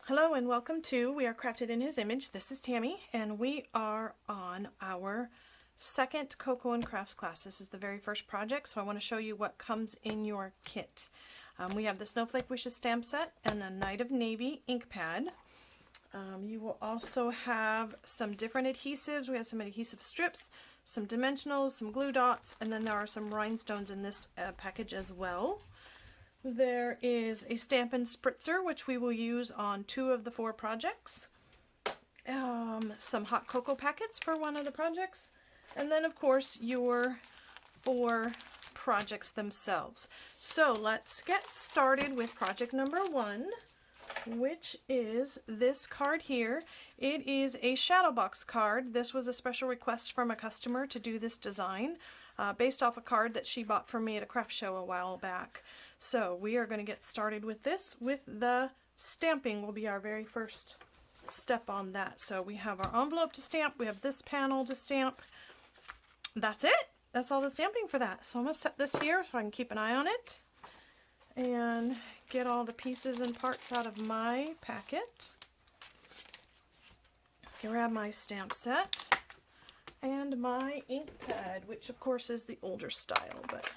Hello and welcome to We Are Crafted in His Image. This is Tammy and we are on our second Coco and Crafts class. This is the very first project, so I want to show you what comes in your kit. We have the Snowflake Wishes stamp set and a Night of Navy ink pad. You will also have some different adhesives. We have some adhesive strips, some dimensionals, some glue dots, and then there are some rhinestones in this package as well. There is a Stampin' Spritzer, which we will use on 2 of the 4 projects. Some hot cocoa packets for one of the projects. And then, of course, your 4 projects themselves. So let's get started with project number 1, which is this card here. It is a shadow box card. This was a special request from a customer to do this design. Based off a card that she bought for me at a craft show a while back. So we are going to get started with this. With the stamping will be our very first step on that. So we have our envelope to stamp. We have this panel to stamp. That's it. That's all the stamping for that. So I'm going to set this here so I can keep an eye on it. And get all the pieces and parts out of my packet. Grab my stamp set. And my ink pad, which of course is the older style, but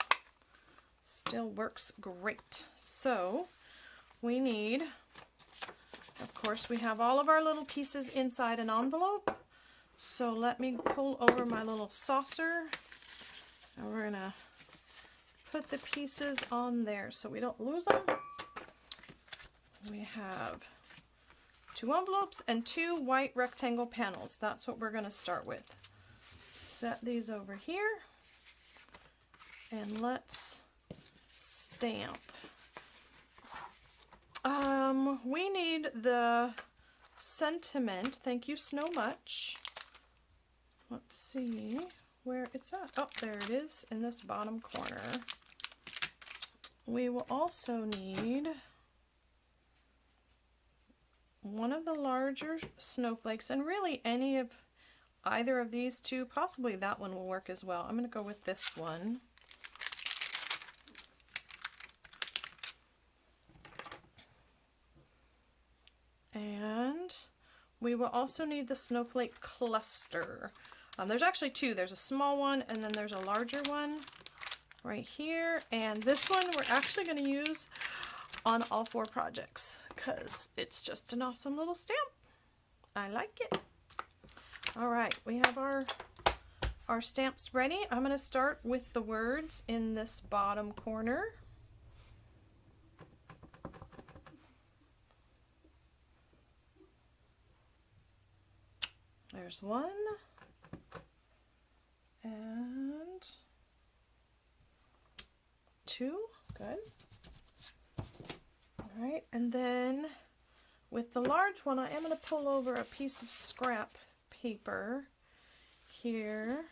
still works great. So we need, of course, we have all of our little pieces inside an envelope. So let me pull over my little saucer, and we're gonna put the pieces on there so we don't lose them. We have 2 envelopes and 2 white rectangle panels. That's what we're gonna start with. Set these over here and let's stamp. We need the sentiment. Thank you so much. Let's see where it's at. Oh, there it is in this bottom corner. We will also need one of the larger snowflakes, and really any of either of these 2, possibly that one will work as well. I'm going to go with this one. And we will also need the snowflake cluster. There's actually 2. There's a small one and then there's a larger one right here. And this one we're actually going to use on all 4 projects because it's just an awesome little stamp. I like it. All right, we have our stamps ready. I'm going to start with the words in this bottom corner. There's 1 and 2. Good. All right, and then with the large one, I am going to pull over a piece of scrap paper here.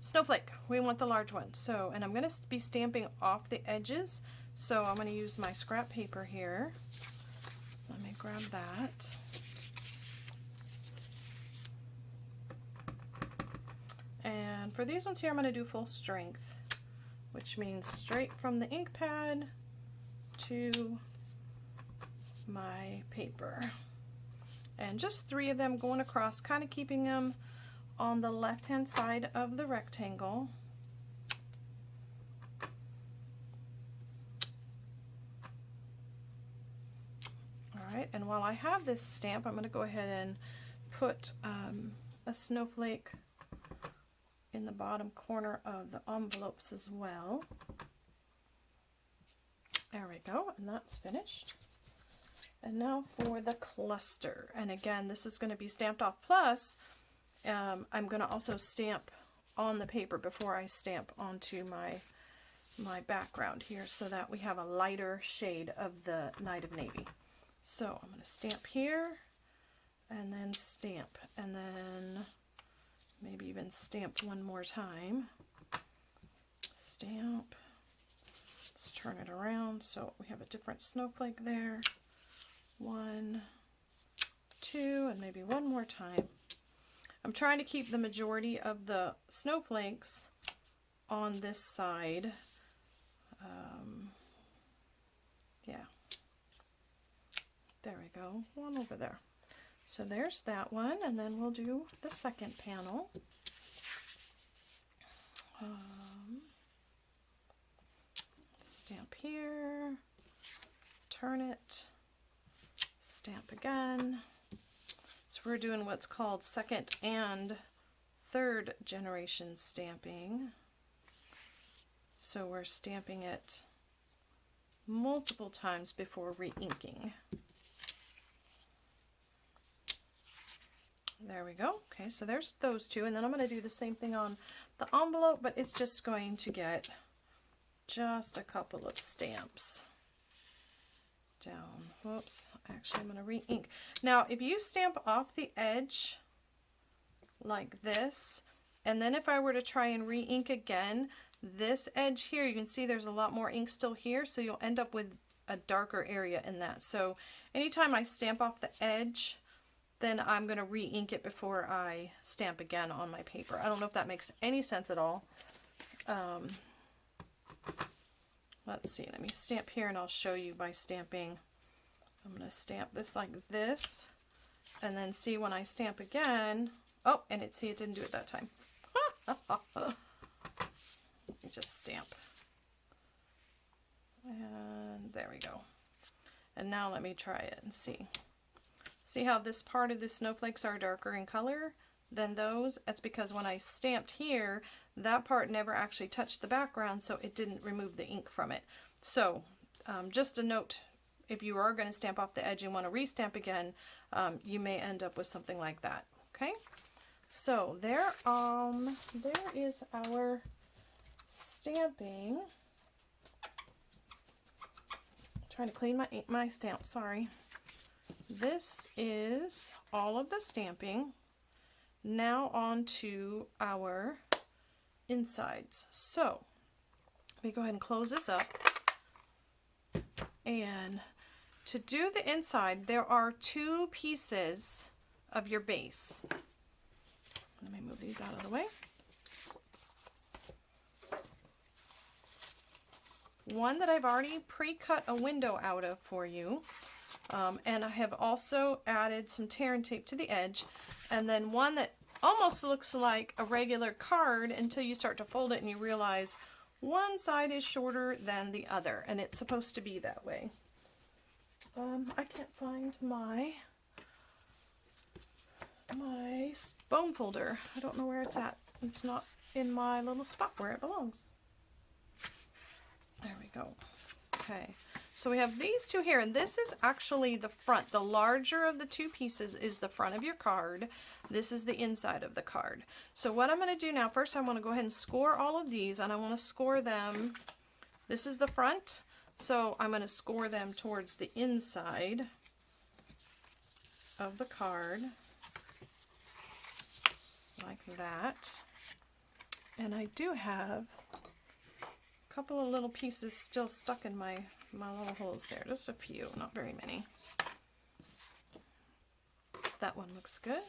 Snowflake, we want the large one. So, and I'm going to be stamping off the edges. So I'm going to use my scrap paper here. Let me grab that. And for these ones here, I'm going to do full strength, which means straight from the ink pad to my paper. And just 3 of them going across, kind of keeping them on the left hand side of the rectangle. Alright, and while I have this stamp, I'm going to go ahead and put a snowflake in the bottom corner of the envelopes as well. There we go, and that's finished. And now for the cluster. And again, this is going to be stamped off. Plus, I'm going to also stamp on the paper before I stamp onto my background here so that we have a lighter shade of the Night of Navy. So I'm going to stamp here and then stamp and then maybe even stamp one more time. Stamp. Let's turn it around so we have a different snowflake there. 1, 2, and maybe one more time. I'm trying to keep the majority of the snowflakes on this side. go, one over there. So there's that one, and then we'll do the second panel. Stamp here, turn it, stamp again. So we're doing what's called second and third generation stamping. So we're stamping it multiple times before re-inking. There we go. Okay, so there's those two, and then I'm going to do the same thing on the envelope, but it's just going to get just a couple of stamps down. Whoops, actually I'm going to re-ink. Now, if you stamp off the edge like this, and then if I were to try and re-ink again, this edge here, you can see there's a lot more ink still here, so you'll end up with a darker area in that. So anytime I stamp off the edge, then I'm going to re-ink it before I stamp again on my paper. I don't know if that makes any sense at all. Let's see, let me stamp here and I'll show you by stamping. I'm going to stamp this like this, and then see when I stamp again. Oh, and it didn't do it that time. Let me just stamp. And there we go. And now let me try it and see. See how this part of the snowflakes are darker in color than those? That's because when I stamped here, that part never actually touched the background, so it didn't remove the ink from it. So just a note, if you are going to stamp off the edge and want to re-stamp again, you may end up with something like that. Okay, so there is our stamping. I'm trying to clean my stamp, sorry. This is all of the stamping. Now on to our insides. So let me go ahead and close this up. And to do the inside, there are two pieces of your base. Let me move these out of the way. One that I've already pre-cut a window out of for you. And I have also added some tear and tape to the edge, and then one that almost looks like a regular card until you start to fold it and you realize one side is shorter than the other, and it's supposed to be that way. I can't find my bone folder. I don't know where it's at. It's not in my little spot where it belongs. There we go. Okay, so we have these two here, and this is actually the front. The larger of the two pieces is the front of your card. This is the inside of the card. So what I'm going to do now, first I want to go ahead and score all of these, and I want to score them. This is the front, so I'm going to score them towards the inside of the card, like that. And I do have a couple of little pieces still stuck in my little holes there, just a few, not very many. That one looks good.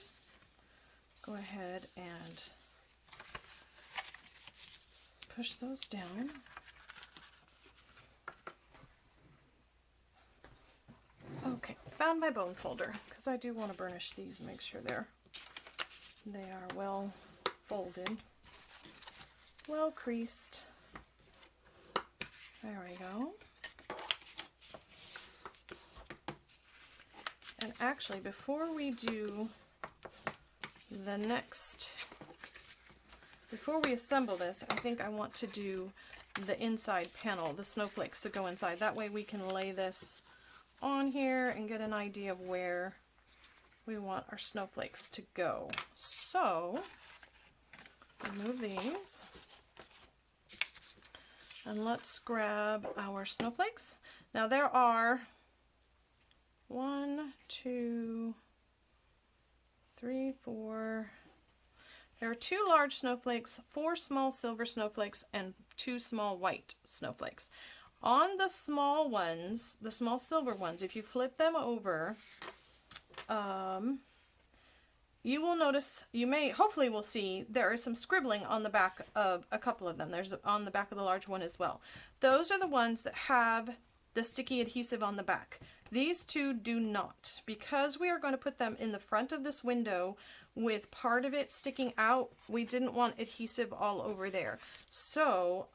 Go ahead and push those down. Okay, found my bone folder, because I do want to burnish these and make sure they are well folded, well creased. There we go. And actually, before we do the next, before we assemble this, I think I want to do the inside panel, the snowflakes that go inside. That way we can lay this on here and get an idea of where we want our snowflakes to go. So, remove these. And let's grab our snowflakes. Now there are 1, 2, 3, 4. There are 2 large snowflakes, 4 small silver snowflakes, and 2 small white snowflakes. On the small ones, the small silver ones, if you flip them over, you will notice, hopefully will see, there is some scribbling on the back of a couple of them. There's on the back of the large one as well. Those are the ones that have the sticky adhesive on the back. These two do not. Because we are going to put them in the front of this window with part of it sticking out, we didn't want adhesive all over there. So,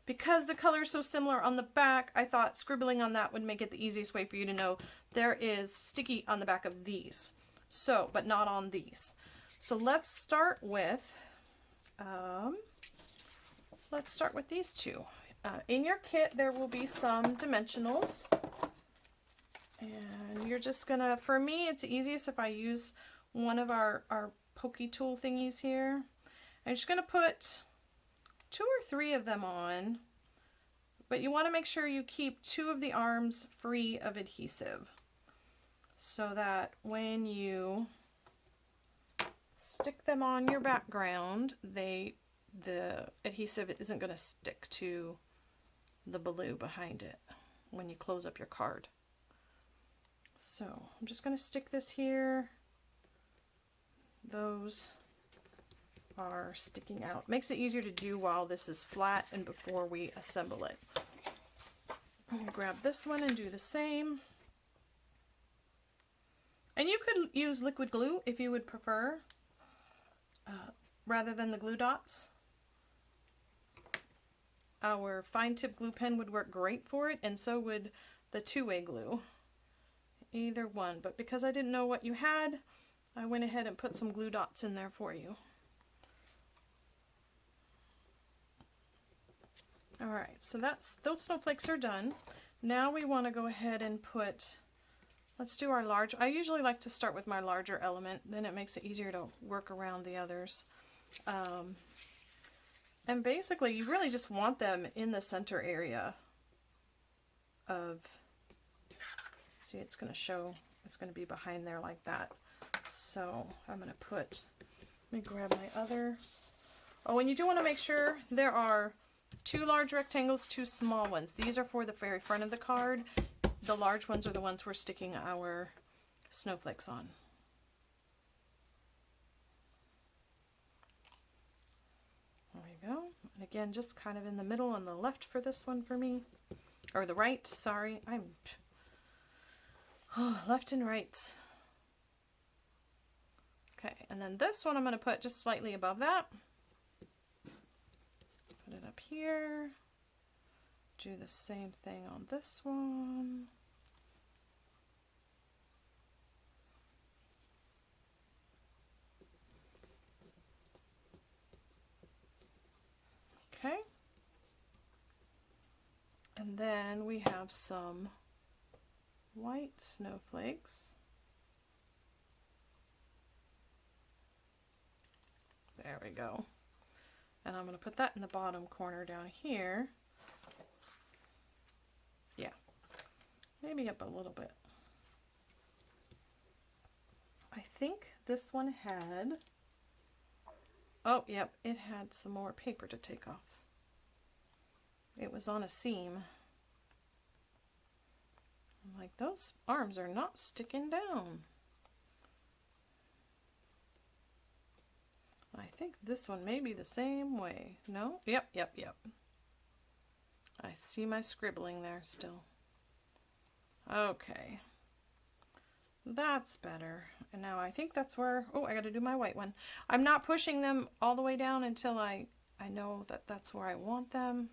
because the color is so similar on the back, I thought scribbling on that would make it the easiest way for you to know there is sticky on the back of these. So, but not on these. So let's start with, these two. In your kit, there will be some dimensionals. And you're just gonna, for me, it's easiest if I use one of our pokey tool thingies here. I'm just gonna put 2 or 3 of them on, but you wanna make sure you keep 2 of the arms free of adhesive so that when you stick them on your background, the adhesive isn't gonna stick to the blue behind it when you close up your card. So I'm just going to stick this here. Those are sticking out. Makes it easier to do while this is flat and before we assemble it. I'm going to grab this one and do the same. And you could use liquid glue if you would prefer, rather than the glue dots. Our fine tip glue pen would work great for it, and so would the two-way glue. Either one, but because I didn't know what you had, I went ahead and put some glue dots in there for you. Alright, so those snowflakes are done. Now we want to go ahead and put, let's do our large. I usually like to start with my larger element, then it makes it easier to work around the others. And basically you really just want them in the center area of, see, it's going to show, it's going to be behind there like that. So I'm going to put, let me grab my other, oh, and you do want to make sure there are 2 large rectangles, 2 small ones. These are for the very front of the card. The large ones are the ones we're sticking our snowflakes on. There we go. And again, just kind of in the middle on the left for this one for me. Or the right, sorry. Left and right. Okay, and then this one I'm going to put just slightly above that. Put it up here. Do the same thing on this one. Okay. And then we have some white snowflakes. There we go. And I'm going to put that in the bottom corner down here. Yeah, maybe up a little bit. I think this one had, oh, yep, it had some more paper to take off. It was on a seam. I'm like, those arms are not sticking down. I think this one may be the same way. No? Yep. I see my scribbling there still. Okay. That's better. And now I think that's where, oh, I gotta do my white one. I'm not pushing them all the way down until I know that that's where I want them.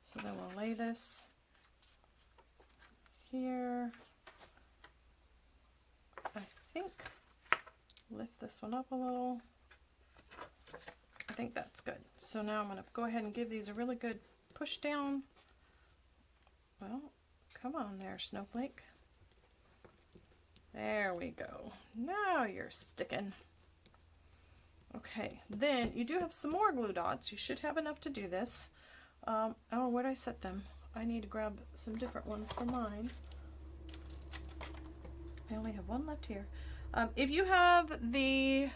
So then we'll lay this here. I think lift this one up a little. I think that's good. So now I'm going to go ahead and give these a really good push down. Well, come on there, snowflake. There we go. Now you're sticking. Okay, then you do have some more glue dots. You should have enough to do this. Oh, where'd I set them? I need to grab some different ones for mine. I only have one left here. If you have the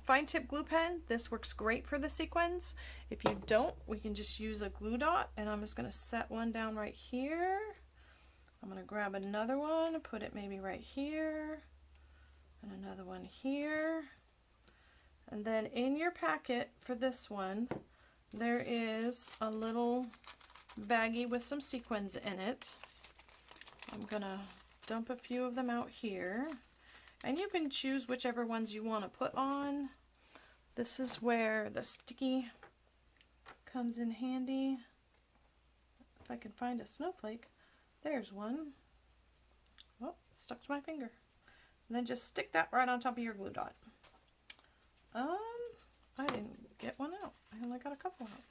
fine tip glue pen, this works great for the sequins. If you don't, we can just use a glue dot, and I'm just going to set one down right here. I'm going to grab another one, put it maybe right here, and another one here. And then in your packet for this one, there is a little baggie with some sequins in it. I'm gonna dump a few of them out here, and you can choose whichever ones you want to put on. This is where the sticky comes in handy. If I can find a snowflake, there's one. Oh, stuck to my finger. And then just stick that right on top of your glue dot. I didn't get one out. I only got a couple out.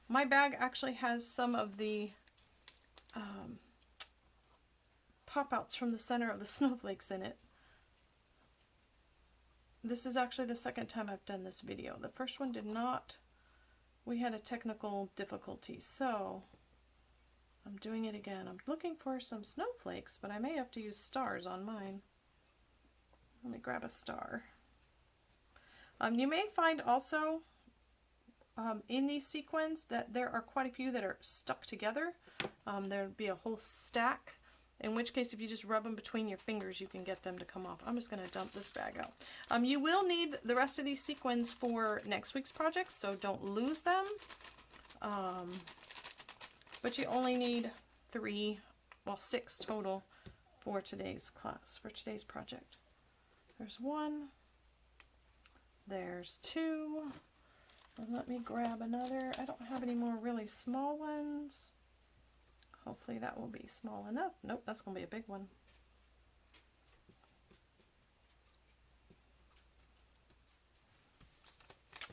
My bag actually has some of the pop-outs from the center of the snowflakes in it. This is actually the second time I've done this video. The first one did not. We had a technical difficulty, so I'm doing it again. I'm looking for some snowflakes, but I may have to use stars on mine. Let me grab a star. You may find also in these sequins that there are quite a few that are stuck together. There'd be a whole stack, in which case if you just rub them between your fingers you can get them to come off. I'm just going to dump this bag out. You will need the rest of these sequins for next week's projects, so don't lose them. But you only need 6 total for today's class, for today's project. There's 1, there's 2, and let me grab another. I don't have any more really small ones. Hopefully that will be small enough. Nope, that's going to be a big one.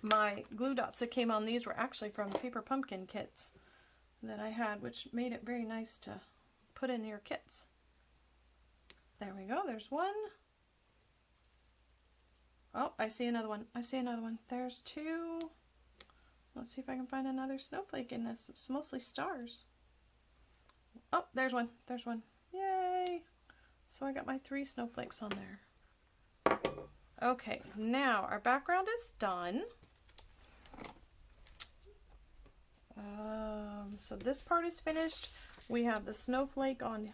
My glue dots that came on these were actually from paper pumpkin kits that I had, which made it very nice to put in your kits. There we go, there's 1. Oh, I see another one. I see another one. There's 2. Let's see if I can find another snowflake in this. It's mostly stars. Oh, there's 1. There's 1. Yay! So I got my 3 snowflakes on there. Okay, now our background is done. So this part is finished. We have the snowflake on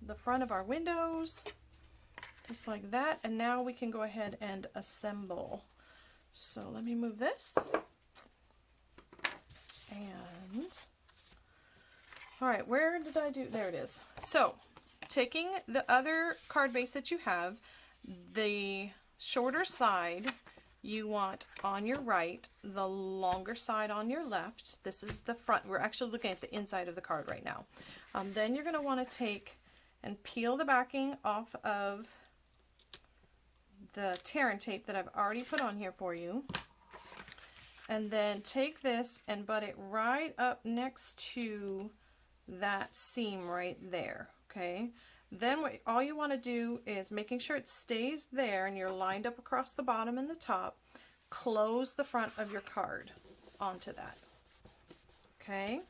the front of our windows, just like that. And now we can go ahead and assemble. So let me move this. And, all right, where did I do? There it is. So taking the other card base that you have, the shorter side you want on your right, the longer side on your left. This is the front. We're actually looking at the inside of the card right now. Then you're going to want to take and peel the backing off of the tear and tape that I've already put on here for you. And then take this and butt it right up next to that seam right there, okay? Then all you want to do is, making sure it stays there and you're lined up across the bottom and the top, close the front of your card onto that, okay?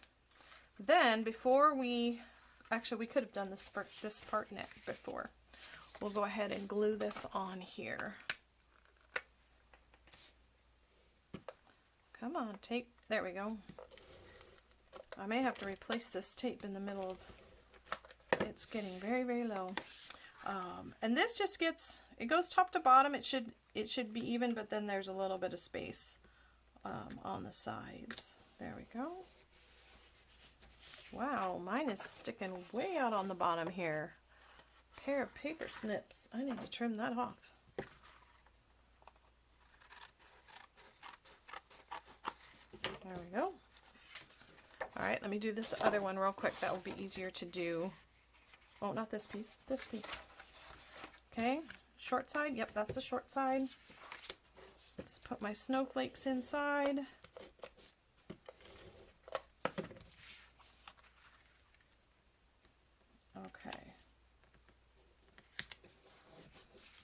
Then before we could have done this part before. We'll go ahead and glue this on here. Come on, tape. There we go. I may have to replace this tape in the middle of, it's getting very, very low. And this just gets, it goes top to bottom. It should be even, but then there's a little bit of space on the sides. There we go. Wow, mine is sticking way out on the bottom here. Pair of paper snips. I need to trim that off. There we go. All right, let me do this other one real quick. That will be easier to do. Oh, not this piece, this piece. Okay, short side. Yep, that's the short side. Let's put my snowflakes inside. Okay.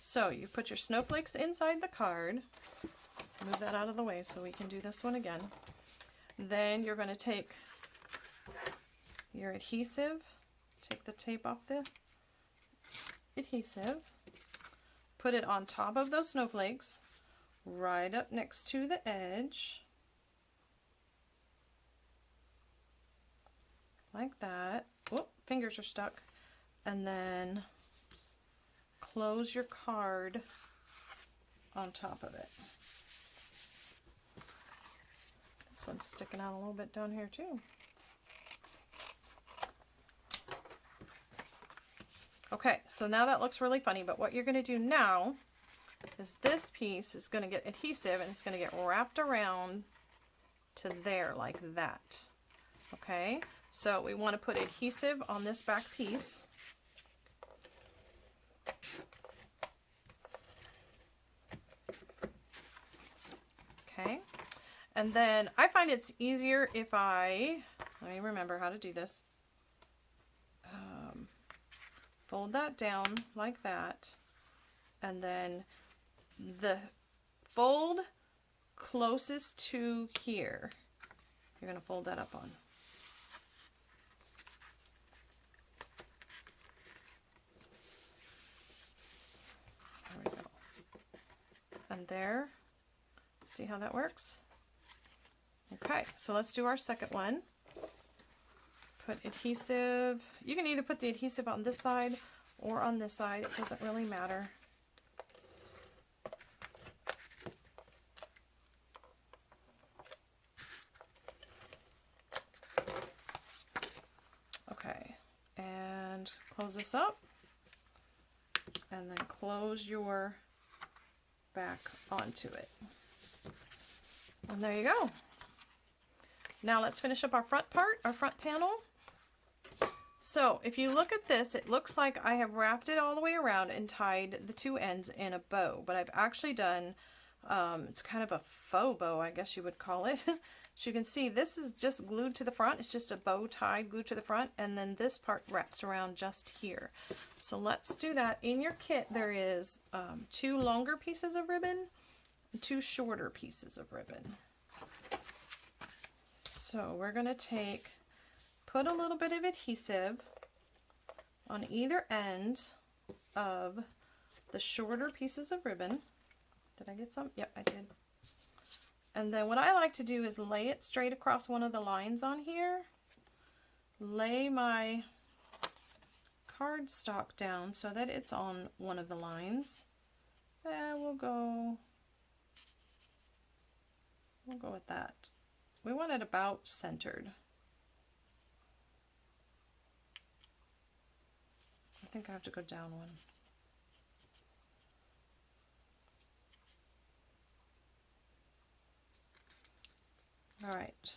So you put your snowflakes inside the card. Move that out of the way so we can do this one again. Then you're going to take your adhesive, take the tape off the adhesive, put it on top of those snowflakes, right up next to the edge, like that. Whoop, fingers are stuck. And then close your card on top of it. This one's sticking out a little bit down here too. Okay, so now that looks really funny, but what you're going to do now is this piece is going to get adhesive and it's going to get wrapped around to there like that. Okay, so we want to put adhesive on this back piece. Okay, and then I find it's easier if let me remember how to do this. Fold that down like that, and then the fold closest to here, you're going to fold that up on. There we go. And there, see how that works? Okay, so let's do our second one. Put adhesive. You can either put the adhesive on this side or on this side. It doesn't really matter. Okay, and close this up. And then close your back onto it. And there you go. Now let's finish up our front part, our front panel. So if you look at this, it looks like I have wrapped it all the way around and tied the two ends in a bow, but I've actually done, it's kind of a faux bow, I guess you would call it. As you can see, this is just glued to the front. It's just a bow tied, glued to the front, and then this part wraps around just here. So let's do that. In your kit, there is 2 longer pieces of ribbon and 2 shorter pieces of ribbon. So we're going to put a little bit of adhesive on either end of the shorter pieces of ribbon. Did I get some? Yep, I did. And then what I like to do is lay it straight across one of the lines on here. Lay my cardstock down so that it's on one of the lines. And we'll go with that. We want it about centered. I think I have to go down one. All right.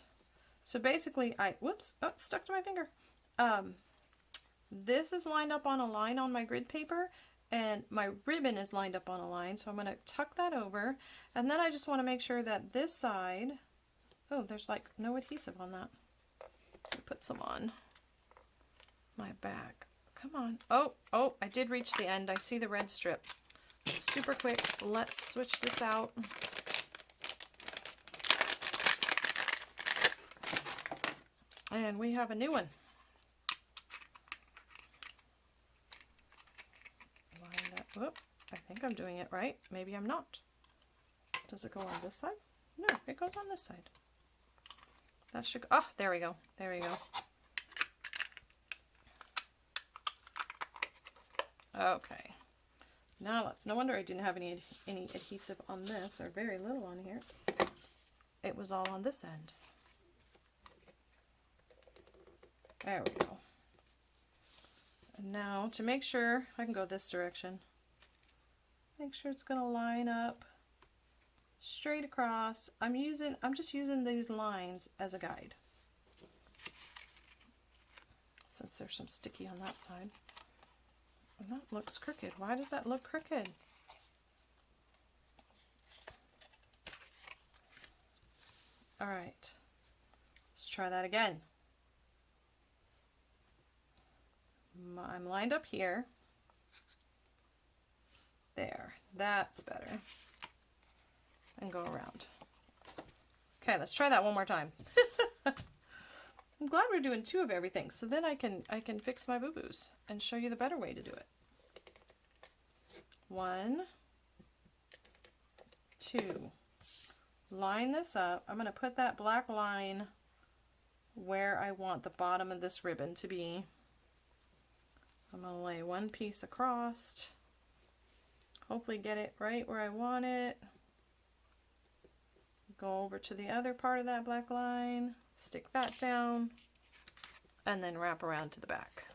So basically, whoops, oh, it stuck to my finger. This is lined up on a line on my grid paper, and my ribbon is lined up on a line. So I'm going to tuck that over, and then I just want to make sure that this side, oh, there's like no adhesive on that. Put some on my back. Come on. Oh, I did reach the end. I see the red strip. Super quick. Let's switch this out. And we have a new one. Line that. Whoop. I think I'm doing it right. Maybe I'm not. Does it go on this side? No, it goes on this side. That should go. Oh, there we go. There we go. Okay. Now let's. No wonder I didn't have any adhesive on this, or very little on here. It was all on this end. There we go. And now to make sure, I can go this direction. Make sure it's going to line up straight across. I'm just using these lines as a guide, since there's some sticky on that side. And that looks crooked. Why does that look crooked? All right, let's try that again. I'm lined up here. There, that's better. And go around. Okay, let's try that one more time. I'm glad we're doing 2 of everything, so then I can fix my boo-boos and show you the better way to do it. 1, 2. Line this up. I'm going to put that black line where I want the bottom of this ribbon to be. I'm going to lay one piece across. Hopefully get it right where I want it. Go over to the other part of that black line, stick that down, and then wrap around to the back.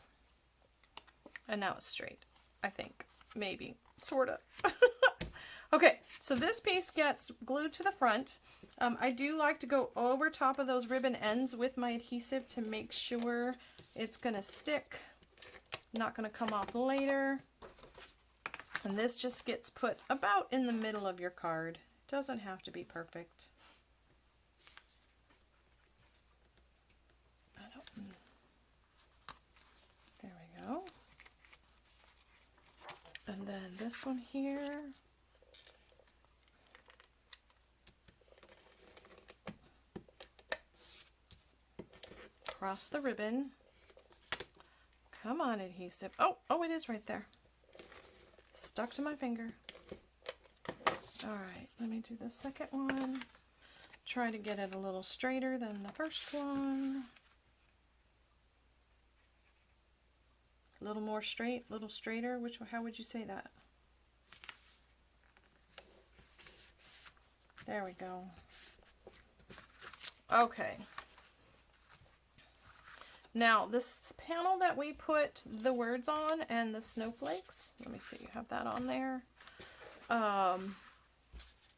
And now it's straight, I think. Maybe. Sorta. Okay, so this piece gets glued to the front. I do like to go over top of those ribbon ends with my adhesive to make sure it's going to stick, not going to come off later. And this just gets put about in the middle of your card. It doesn't have to be perfect. There we go. And then this one here. Across the ribbon. Come on, adhesive. Oh, it is right there. Stuck to my finger. All right, let me do the second one. Try to get it a little straighter than the first one. A little more straight, a little straighter. How would you say that? There we go. Okay. Now, this panel that we put the words on and the snowflakes, let me see, you have that on there.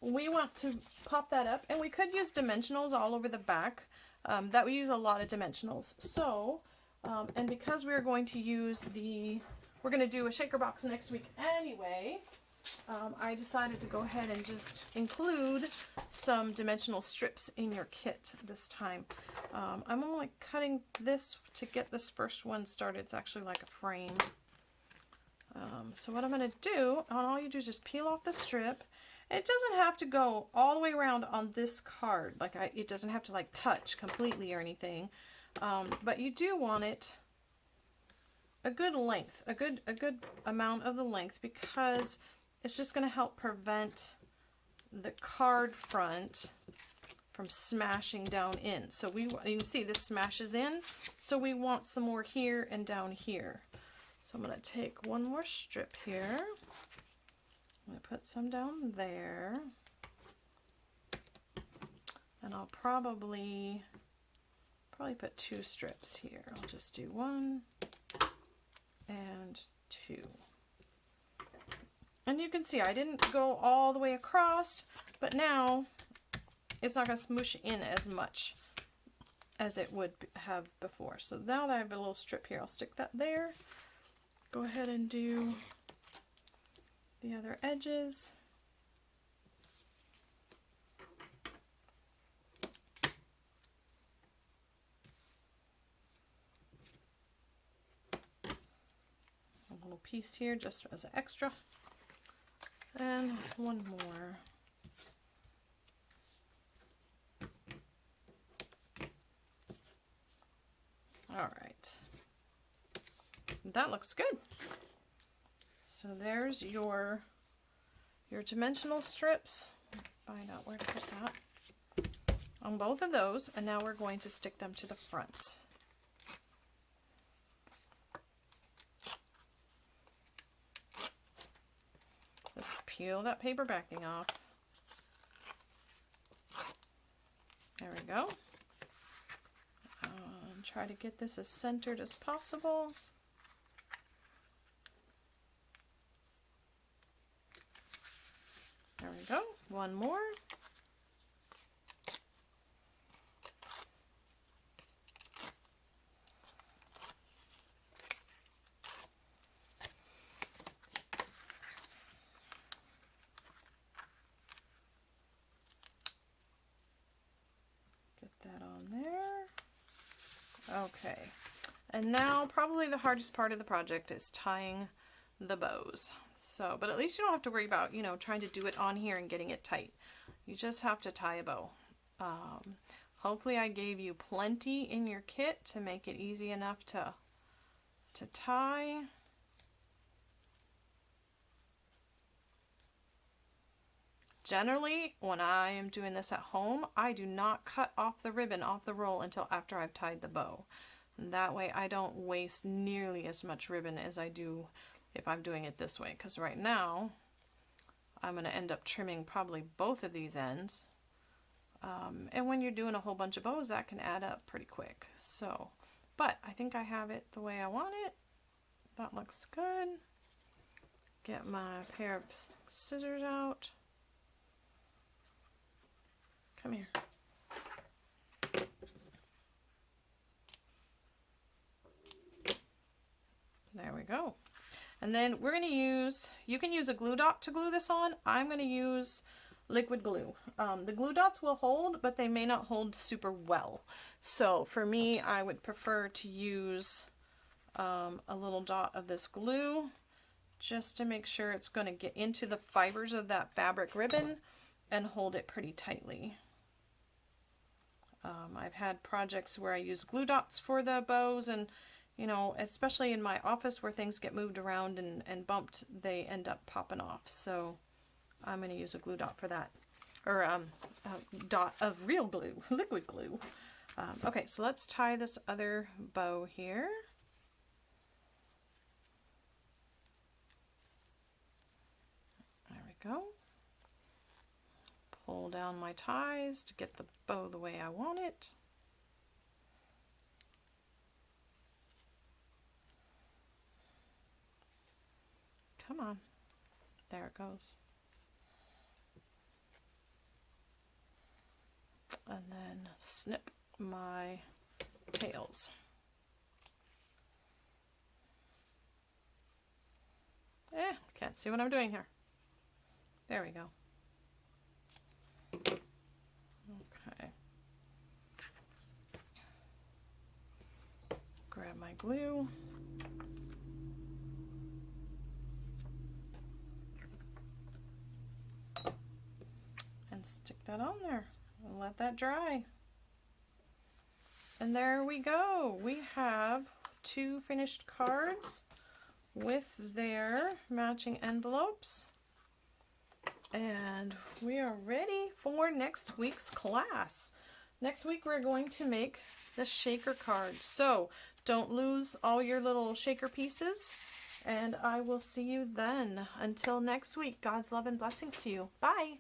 We want to pop that up, and we could use dimensionals all over the back. That would use a lot of dimensionals. So, and because we're going to use we're going to do a shaker box next week anyway, I decided to go ahead and just include some dimensional strips in your kit this time. I'm only cutting this to get this first one started. It's actually like a frame. So what I'm going to do, all you do is just peel off the strip. It doesn't have to go all the way around on this card. It doesn't have to like touch completely or anything. But you do want it a good length, a good amount of the length, because it's just going to help prevent the card front from smashing down in. So you can see this smashes in, so we want some more here and down here. So I'm going to take one more strip here. I'm going to put some down there. And I'll probably put 2 strips here. I'll just do 1 and 2. And you can see I didn't go all the way across, but now it's not going to smoosh in as much as it would have before. So now that I have a little strip here, I'll stick that there. Go ahead and do the other edges. A little piece here just as an extra. And one more. All right. That looks good. So there's your dimensional strips. Find out where to put that on both of those, and now we're going to stick them to the front. Just peel that paper backing off. There we go. Try to get this as centered as possible. There we go. One more. Get that on there. Okay. And now probably the hardest part of the project is tying the bows. So, but at least you don't have to worry about, trying to do it on here and getting it tight. You just have to tie a bow. Hopefully I gave you plenty in your kit to make it easy enough to tie. Generally, when I am doing this at home, I do not cut off the ribbon off the roll until after I've tied the bow. And that way I don't waste nearly as much ribbon as I do if I'm doing it this way, because right now I'm going to end up trimming probably both of these ends And when you're doing a whole bunch of bows, that can add up pretty quick. So, but I think I have it the way I want it. That looks good. Get my pair of scissors out. Come here. There we go. And then we're going to use, you can use a glue dot to glue this on. I'm going to use liquid glue. The glue dots will hold, but they may not hold super well. So for me, I would prefer to use a little dot of this glue just to make sure it's going to get into the fibers of that fabric ribbon and hold it pretty tightly. I've had projects where I use glue dots for the bows, and you know, especially in my office where things get moved around and bumped, they end up popping off. So I'm going to use a glue dot for that, or a dot of real glue, liquid glue. Okay, so let's tie this other bow here. There we go. Pull down my ties to get the bow the way I want it. Come on. There it goes. And then snip my tails. Can't see what I'm doing here. There we go. Okay. Grab my glue. And stick that on there and let that dry. And there we go. We have 2 finished cards with their matching envelopes. And we are ready for next week's class. Next week we're going to make the shaker card. So don't lose all your little shaker pieces. And I will see you then. Until next week, God's love and blessings to you. Bye.